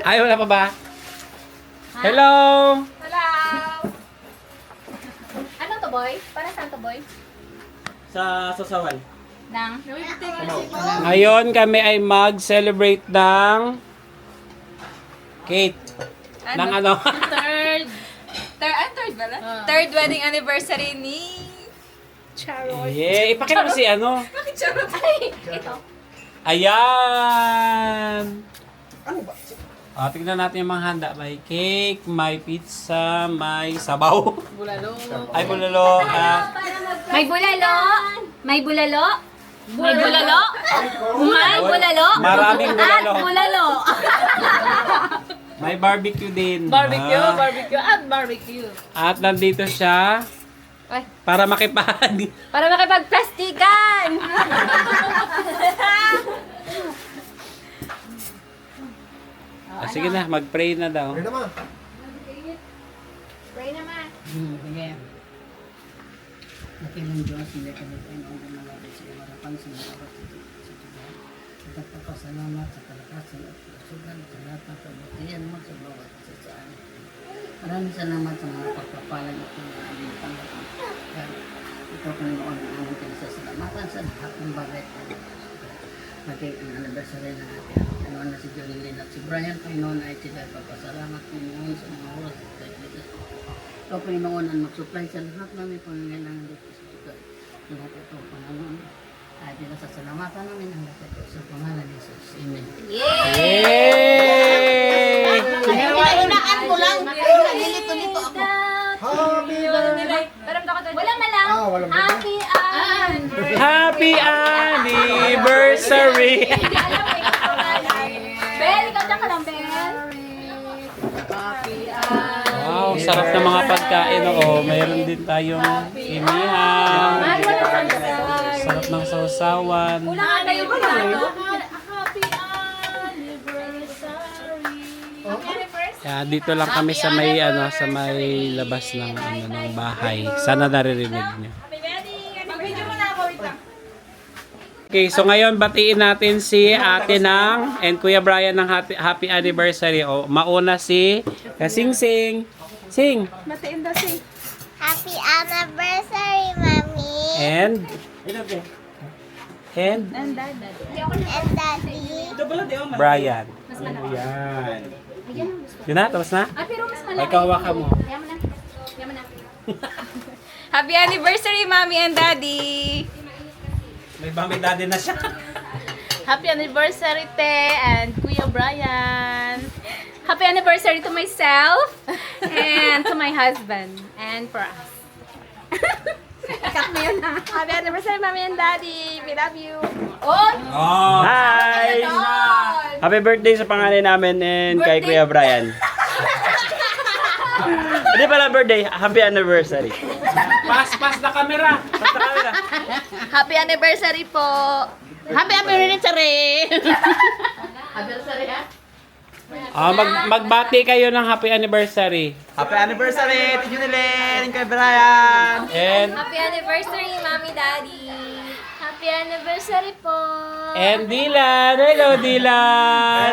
Ay, wala pa ba? Hello! Hello! Ano to, boy? Para saan to, boy? Sa sasawan. Nang? Ngayon kami ay mag-celebrate ng Kate. Ng ano? Third ba? Third wedding anniversary ni... Charot. Yeah, ipakita mo si ano. Bakit charot? Ay, ito. Ayan! Ano ba? Tignan natin yung mga handa. May cake, may pizza, may sabaw. Bulalo. Ay, bulalo. May bulalo. May bulalo. May bulalo. May bulalo. Maraming bulalo. At bulalo. May barbecue din. Barbecue, Ah. barbecue, at barbecue. At nandito siya Ay, para makipag. para makipagplastikan. Sige na, mag-pray na daw. Pwede naman. Pray naman. Sige. Nakilang Diyos, hindi ka na tayo ang gumalapit sa harapan sa mga oras sa Tuhan. Nagpapasalamat sa kalakasan at kasugan sa lahat ng kabutihan mo sa bawat sasaan. Maraming salamat sa mga pagpapalang at mga aming tanggapin. Ito Panginoon ang aming kinasasalamatan sa lahat ng bagay. Maging ang anniversary ng ating Panginoon na si Johnny Lynn at si Brian. Panginoon ay sila pagpasalamat Panginoon sa mga oras at kaibigan. Ikaw, Panginoon, ang mag-supply sa lahat namin pangangailangan dito sa lugar. Lahat ito, Panginoon, ay pinasasalamatan namin ang lahat ito sa pangalan ni Jesus. Amen. Yay! Inainaan ko lang. Nilito-lito ako. Wala malang. Walang Happy anniversary. Happy anniversary! Bel, ikaw dyan ka lang, Bel. Wow, sarap ng mga pagkain. Oo, mayroon din tayong sinihan. Sarap ng sausawan. Kulang na yung plato. Kaya dito lang kami sa may sa may labas ng bahay. Sana naririnig niyo. Mag-video mo na ako, wait lang. Okay, so ngayon batiin natin si Ate Nang and Kuya Brian ng happy anniversary. O, mauna si Sing Sing. Sing. Matiin daw si. Happy anniversary, Mommy. And And Daddy. Brian. Yan. Yun na, tapos na? Ah, pero mas malaki. Ay, kahawakan mo. Yaman na. Yaman na. Happy anniversary, Mommy and Daddy! May bamidade na siya. Happy anniversary, Te, and Kuya Brian. Happy anniversary to myself and to my husband and for us. Ikat mo yun, ha? Happy anniversary, Mommy and Daddy. We love you. Oh! Oh. Hi! Happy birthday sa pangalan namin and kay Kuya Brian. Hindi pala birthday, happy anniversary. Pas na camera. Pas na camera. Happy anniversary po. Happy anniversary. Anniversary, ha? Magbati kayo ng happy anniversary. Happy anniversary, Tito Nilin, kay Brian! And Happy anniversary, Mommy, Daddy. Happy anniversary po. and Dylan. Hello, Dylan.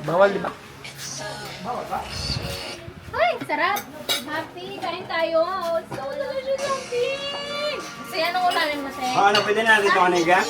Bawal, di ba? Ay, sarap. Happy, kain tayo. So delicious yung cake. So yan ang ulamin mo, Te. Ano, pwede na dito ka niga?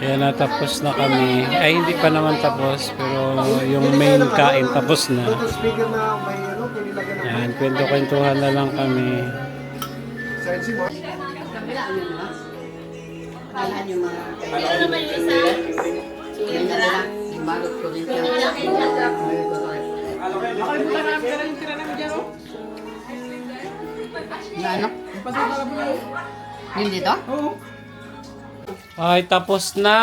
Ayan, natapos na kami. Ay, hindi pa naman tapos. Pero yung main kain tapos na. Speaker na may ano, pinilagyan ng Ayan, kwento-kwentuhan na lang kami. sensing mo. Akala niyo mga kailangan ibalot ko din siya. Na ano? Hindi to? Ay, tapos na.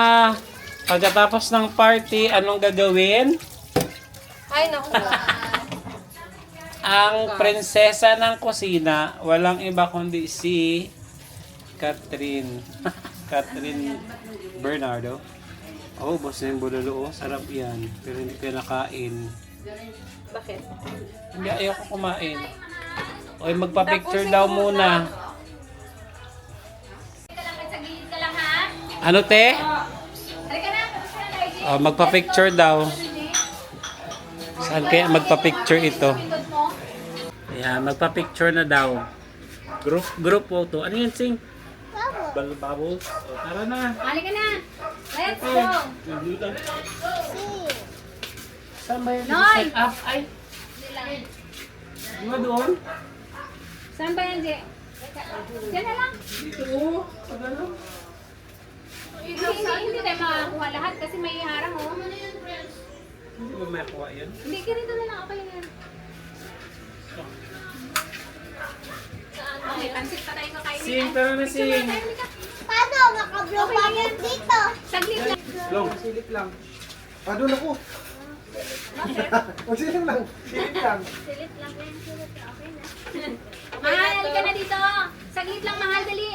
Pagkatapos ng party, anong gagawin? Ay, naku. Ang prinsesa ng kusina, walang iba kundi si Catherine. Catherine Bernardo. Oh, boss na yung bulalo. Oh. Sarap yan. Pero hindi ko nakain. Bakit? Hindi, ayoko kumain. Oy, magpa-picture daw muna. Sa gilid ka lang, ha? Ano, te? Halika na, tapos ka na, Daisy. Oh, magpa-picture daw. Saan kaya magpa-picture ito? Pindot mo. Ayan, magpa-picture na daw. Group photo. Ano yan, Sing? Bubbles. O, tara na. Halika na. Let's go. Saan ba yung Noy! set up? Ay, Hindi lang. di ba doon? Saan ba yan, Je? Diyan na lang. Dito. Sa gano'n. Hindi tayo makakuha lahat kasi may harang, oh. Hindi ba makuha yun? Hindi, ganito na lang. Okay na yan. Okay, pansit pa tayo kakainin. Sing, tara na, Sing. Paano? Makablog pa yan dito. Saglit lang. Long, silip lang. Ah, doon ako. Magsilip lang. Silip lang. Silit lang yan. Silit lang. Okay na. Mahal ka na dito. Saglit lang, mahal. Dali.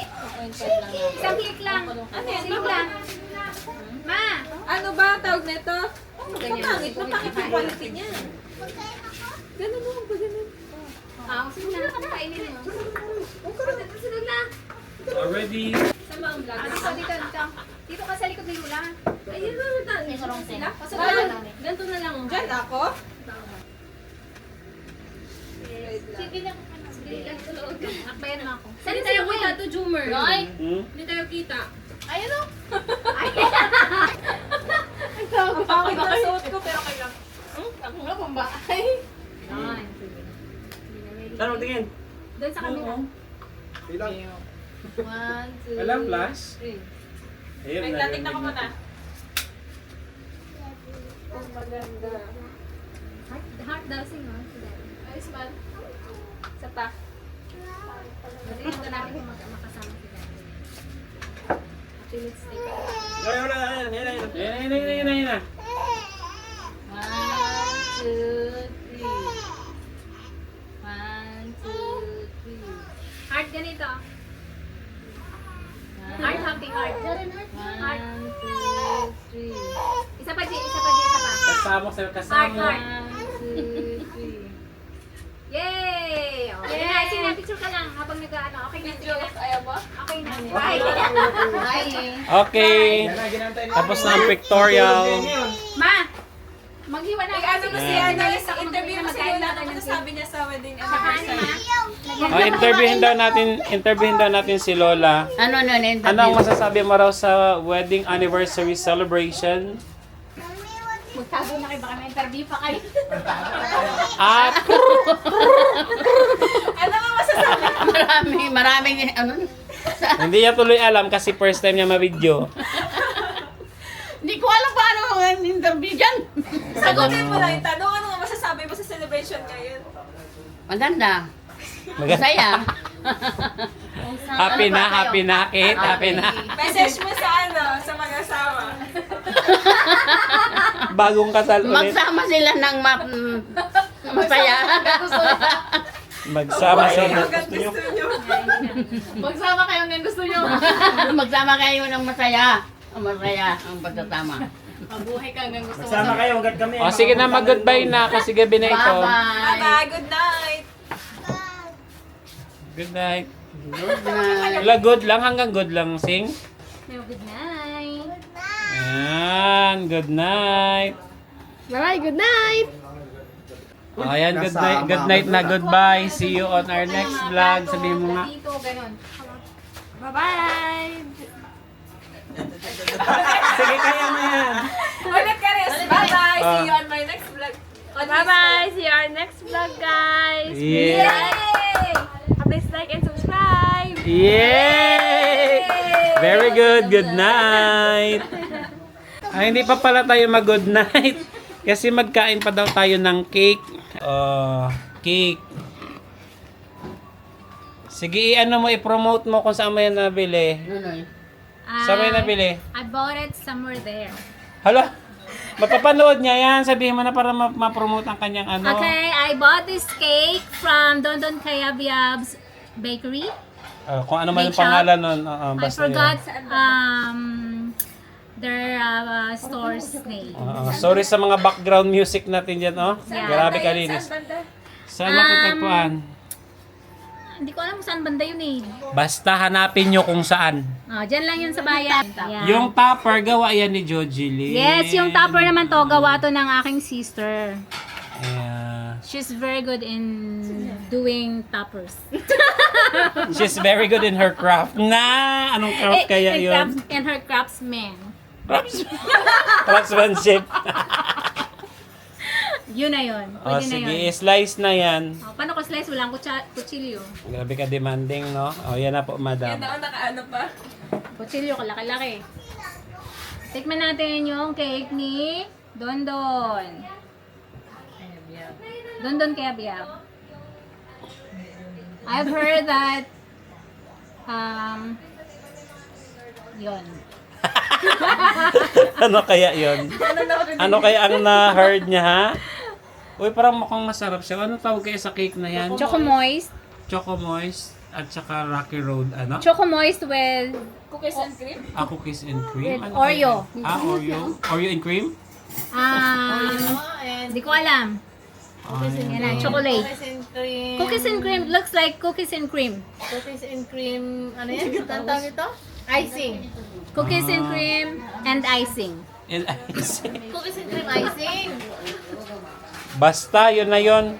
Isang click lang. Ano yan? Silip lang. Ma! Ano ba tawag nito? Napangit yung quality niya. Ganun mo, ba ganun? Ah, sige na. Kainin mo. Sunod na. Already. Saan ba ang vlog? Dito, dito, dito. Dito ka sa likod ni Lula. Ayun na, natin. Sila? Ganito na lang. Diyan ako? Sige lang. Sige lang. Akbayan mo ako. Saan tayo kita to, Jumer? Noy! Hindi tayo kita. Ayun o. Ang pangit na suot ko, pero kailang. Ako nga kung ba? Ay. Noy. Tara, tingin. Doon sa kamila. Ilang. 1, 2, Alam, flash? 3. Ayun, Wait, natingnan ko muna. Heart daw sing, no? Ayos man. Isa pa. Tingnan ko natin kung makasama si Daddy. Happy lipstick. Ayun na, ayun na. 1, 2, 3. 1, 2, 3. Heart ganito. Heart, happy heart. 1, 2, 3. Isa pa, G, isa pa, G, isa pa. Kasama sa Heart, kasama. heart. 1, 2, 3. Yay! Okay na, sige, picture ka lang habang nag-ano. Okay na, sige na. Ayaw ba? Okay na. Bye! Okay. Tapos na ang pictorial. Ma! Maghiwa na. Ano mo si ano, Alis ako interview mo si magkain Lola, natin ano ng masasabi niya sa wedding Saka ano, anniversary? ma? Interviewin daw natin si Lola. Ano na interview? Ano ang masasabi mo raw sa wedding anniversary celebration? Magtago na kayo, baka may interview pa kayo. At Ano nga masasabi? Maraming ano? hindi niya tuloy alam kasi first time niya ma-video. Hindi ko alam paano ang interview dyan. Sagutin mo lang yung tanong. Ano nga masasabi mo sa celebration ngayon? Maganda. Masaya. Happy na, Kate. Happy na. Message mo sa ano, sa mag-asawa. Bagong kasal ulit. Magsama sila ng masaya. Magsama sa Hanggang gusto nyo. Magsama kayo hanggang gusto nyo. Magsama kayo ng masaya. Ang masaya ang pagkatama. Mabuhay ka hanggang gusto mo. Sama kayo, hanggat kami. O sige na, mag-goodbye na kasi gabi na ito. Bye-bye. Bye-bye, good night. Good night. Good night. Wala, good lang. Hanggang good lang, Sing. Good night. Ayan, good night. Bye-bye, good night. O, ayan, good night na, goodbye. See you on our next vlog. Sabihin mo nga. Dito, ganun. Bye-bye. Sige, kaya mo yan. Ulit ka rin. Bye-bye. Ah. See you on my next vlog. Bye-bye! See you our next vlog, guys! Yeah. Yay! Please like and subscribe. Yay! Very good. Good night. Ay, hindi pa pala tayo mag-good night. Kasi magkain pa daw tayo ng cake. Cake. Sige, ano mo, i-promote mo kung saan mo yan nabili. Nunoy. Saan mo yan nabili? I bought it somewhere there. Hala, mapapanood niya yan. Sabihin mo na para ma-promote ang kanyang ano. Okay, I bought this cake from Don Don Kayabyab's Bakery. Kung ano man yung Bake shop. pangalan nun. I Basta forgot yan. their store's name. Sorry sa mga background music natin dyan, oh. Yeah. Grabe kalinis. Saan matatagpuan? Hindi ko alam kung saan banda yun eh. Basta hanapin nyo kung saan. Dyan lang yun sa bayan. Yan. Yung topper, gawa yan ni Joji Lynn. Yes, yung topper naman to, gawa to ng aking sister. Yeah. She's very good in doing toppers. She's very good in her craft. Anong craft kaya yun? And her craftsman. Craftsmanship. Yun na yun. Pwede na Sige, yun. slice na yan. Paano ko slice? Walang kutsilyo. Grabe ka demanding, no? Yan na po, madam. Yan ako nakaano pa. Kutsilyo, kalaki-laki. Tikman natin yung cake ni Don Don. Don Don Kayabyab. I've heard that yun. Ano kaya yun? Ano kaya ang na-heard niya, ha? Uy, parang mukhang masarap siya. Ano tawag kaya sa cake na yan? Choco Moist. Choco Moist at saka Rocky Road, ano? Choco Moist with Cookies and cream. Cookies and cream? With Ano Oreo. kaya? Oreo? Oreo and cream? Hindi ko alam. Yan na, chocolate. Cookies and cream. Cookies and cream. Looks like cookies and cream. Cookies and cream. Ano yan? Ang tawag ito? Icing. Cookies and cream and icing. And icing. Cookies and cream icing. Basta, yun na yun.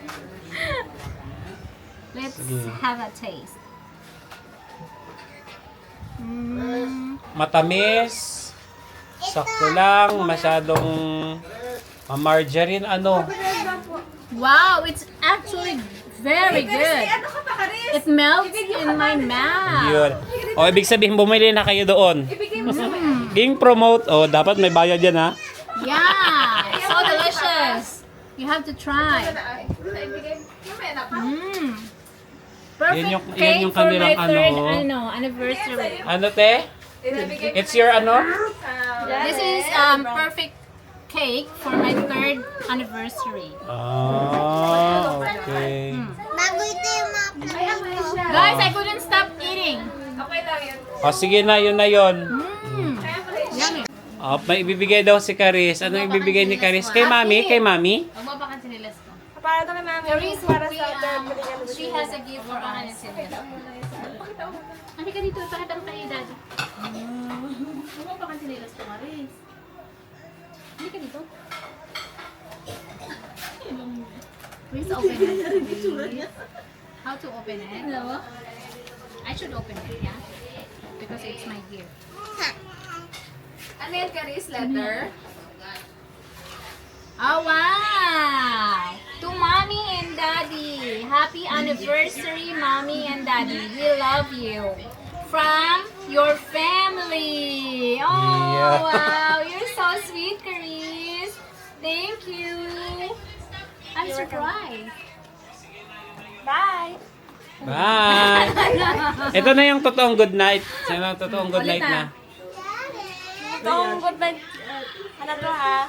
Let's Sige. have a taste. Matamis. Sakto lang. Masyadong margarine. Ano? Wow, it's actually very good. Ano ka pa, Karis? It melts in my mouth. Yun. O, ibig sabihin, bumili na kayo doon. Ibigay mo sa Ging promote. O, dapat may bayad yan, ha? Yeah, so delicious. You have to try. ibigay. Mamaya na pa. Perfect Yan cake yung for my kanilang third ano. anniversary. Ano, te? Ibigay It's your ano? This is perfect cake for my third anniversary. Okay. Bago ito yung mga Guys, I couldn't stop eating. Okay lang yun. O, sige na, yun na yun. Yummy. O, may ibibigay daw si Karis. Ano ibibigay ni Karis? Kay mami? Kay mami? Magpapakan sinilas ko. Para ito kay mami. Para sa third She has a gift for Anna and Sylvia. Ano ka dito? Pakita mo kay daddy. Magpapakan sinilas ko, Maris. Hindi ka dito. Please open it. Please. How to open it? No. I should open it, yeah? Because it's my gift. Ano yan, Karis? Letter? Oh, wow! To Mommy and Daddy. Happy anniversary, Mommy and Daddy. We love you. From your family. Oh, Yeah. wow. You're so sweet, Caris. Thank you. I'm surprised. Bye! Bye! Ito na yung totoong good night. Sino ang totoong good night na? Itong good night. Ano to ha?